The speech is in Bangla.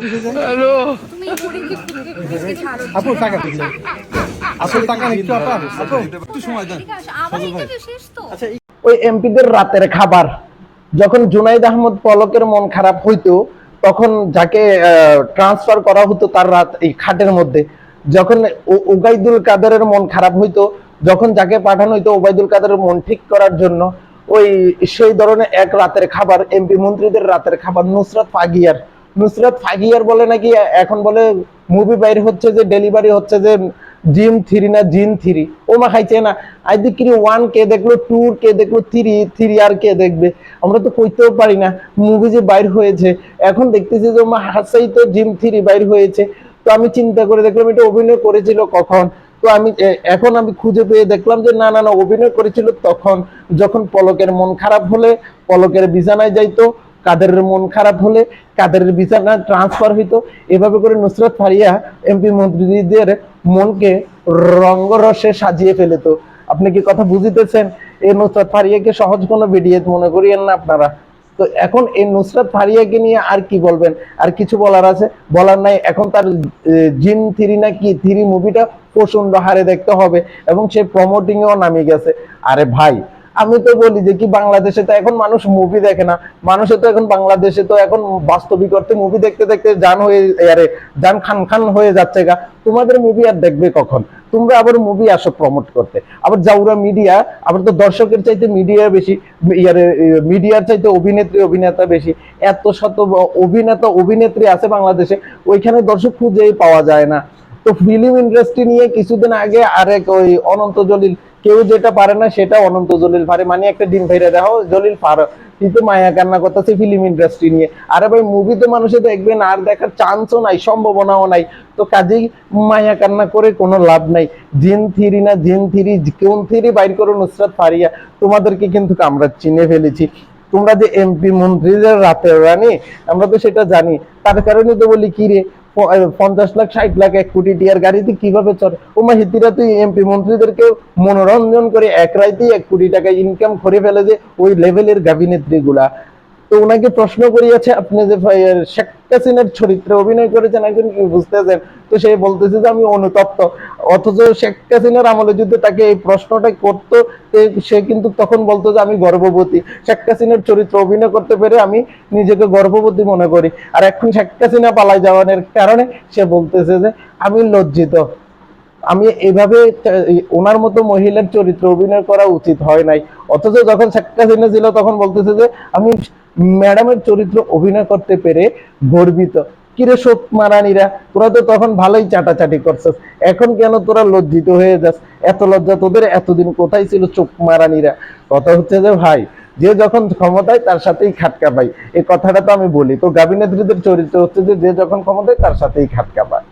হ্যালো আপু টাকা দিচ্ছে আসল টাকা একটু আপা আপু একটু সময় দেন আচ্ছা ওই এমপিদের রাতের খাবার যখন জুনাইদ আহমদ পলকের মন খারাপ হইতো তখন যাকে ট্রান্সফার করা হতো তার রাত এই খাটের মধ্যে যখন ওবায়দুল কাদেরের মন খারাপ হইতো যখন যাকে পাঠানো হইতো ওবায়দুল কাদেরের মন ঠিক করার জন্য ওই সেই ধরনের এক রাতের খাবার এমপি মন্ত্রীদের রাতের খাবার নুসরাত ফাগিয়ার বলে নাকি এখন বলে মুভি বাইর হচ্ছে যে ডেলিভারি হচ্ছে যে জিম থ্রি না জিন থ্রি ও মা খাইছে না আইদি কি ওয়ান কে দেখলো টু কে দেখলো থ্রি থ্রি আর কে দেখবে আমরা তো কইতেও পারি না মুভি যে বাইর হয়েছে এখন দেখতেছি যে মা হাসাই তো জিম থ্রি বাইর হয়েছে তো আমি চিন্তা করে দেখলাম এটা অভিনয় করেছিল কখন তো আমি এখন আমি খুঁজে পেয়ে দেখলাম যে না না না অভিনয় করেছিল তখন যখন পলকের মন খারাপ হলে পলকের বিছানায় যাইতো কাদেরের মন খারাপ হলে কাদেরের বিছানা ট্রান্সফার হইতো এভাবে করে নুসরাত ফারিয়া এমপি মন্ত্রীদের মনকে রঙ্গরসে সাজিয়ে ফেলেতো আপনি কি কথা বুঝিতেছেন এই নুসরাত ফারিয়াকে সহজ কোনো ভিডিও মনে করিয়েন না আপনারা তো এখন এই নুসরাত ফারিয়াকে নিয়ে আর কি বলবেন আর কিছু বলার আছে বলার নাই এখন তার জিন থ্রি না কি থ্রি মুভিটা প্রচন্ড হারে দেখতে হবে এবং সে প্রমোটিং এও নামে গেছে আরে ভাই আমি তো বলি যে কি বাংলাদেশে তো এখন মানুষ মুভি দেখে না মানুষে তো এখন বাংলাদেশে তো এখন বাস্তবিক অর্থে মুভি দেখতে দেখতে জান হয়ে আরে জান খান খান হয়ে যাচ্ছে গা তোমাদের মুভি আর দেখবে কখন তোমরা আবার মুভি আসো প্রমোট করতে আবার জাউরা মিডিয়া আবার তো দর্শকের চাইতে মিডিয়া বেশি মিডিয়ার চাইতে অভিনেতা বেশি এত শত অভিনেতা অভিনেত্রী আছে বাংলাদেশে ওইখানে দর্শক খুঁজেই পাওয়া যায় না তো ফিল্ম ইন্ডাস্ট্রি নিয়ে কিছুদিন আগে আরেক ওই অনন্ত জলিল কেউ যেটা পারে না সেটা অনন্ত জলিল পারে মানে একটা ডিম ভাইরা দেখো জলিল পারে কিন্তু মায়া কান্না করতেছে ফিল্ম ইন্ডাস্ট্রি নিয়ে আরে ভাই মুভি তো মানুষে দেখবেন আর দেখার চান্সও নাই সম্ভাবনাও নাই তো কাজেই মায়া কান্না করে কোনো লাভ নাই জিন থ্রি না জিন থ্রি কোন থ্রি বাইর করো নুসরাত ফারিয়া তোমাদেরকে কিন্তু আমরা চিনে ফেলেছি তোমরা যে এমপি মন্ত্রীদের রাতের রানী আমরা তো সেটা জানি তার কারণে তো বলি কি রে 50 লাখ 60 লাখ 1 কোটি টিয়ার গাড়িতে কিভাবে চলে ওমা হিতিরা তুই এমপি মন্ত্রীদেরকে মনোরঞ্জন করে এক রাইতেই 1 কোটি টাকা ইনকাম করে ফেলে যে ওই লেভেলের গাভিনেত্রী গুলা তো ওনাকে প্রশ্ন করিয়াছে আপনি যে শেখ হাসিনার চরিত্রে অভিনয় করেছেন একজন কি বুঝতেছেন তো সে বলতেছে যে আমি অনুতপ্ত অথচ শেখ হাসিনার আমলে যদি তাকে এই প্রশ্নটা করতো সে কিন্তু তখন বলতো যে আমি গর্ভবতী শেখ হাসিনার চরিত্র অভিনয় করতে পেরে আমি নিজেকে গর্ভবতী মনে করি আর এখন শেখ হাসিনা পালাই যাওয়ার কারণে সে বলতেছে যে আমি লজ্জিত আমি এভাবে ওনার মতো মহিলার চরিত্র অভিনয় করা উচিত হয় নাই অথচ যখন শেখ হাসিনা ছিল তখন বলতেছে যে আমি ম্যাডামের চরিত্র অভিনয় করতে পেরে গর্বিত কিরে শোক মারানিরা তোরা তো তখন ভালোই চাটাচাটি করছিস এখন কেন তোরা লজ্জিত হয়ে যাস এত লজ্জা তোদের এতদিন কোথায় ছিল চোখ মারানিরা কথা হচ্ছে যে ভাই যে যখন ক্ষমতায় তার সাথেই খাটকা পাই এই কথাটা তো আমি বলি তো গাভিনেত্রীদের চরিত্র হচ্ছে যে যখন ক্ষমতায় তার সাথেই খাটকা পায়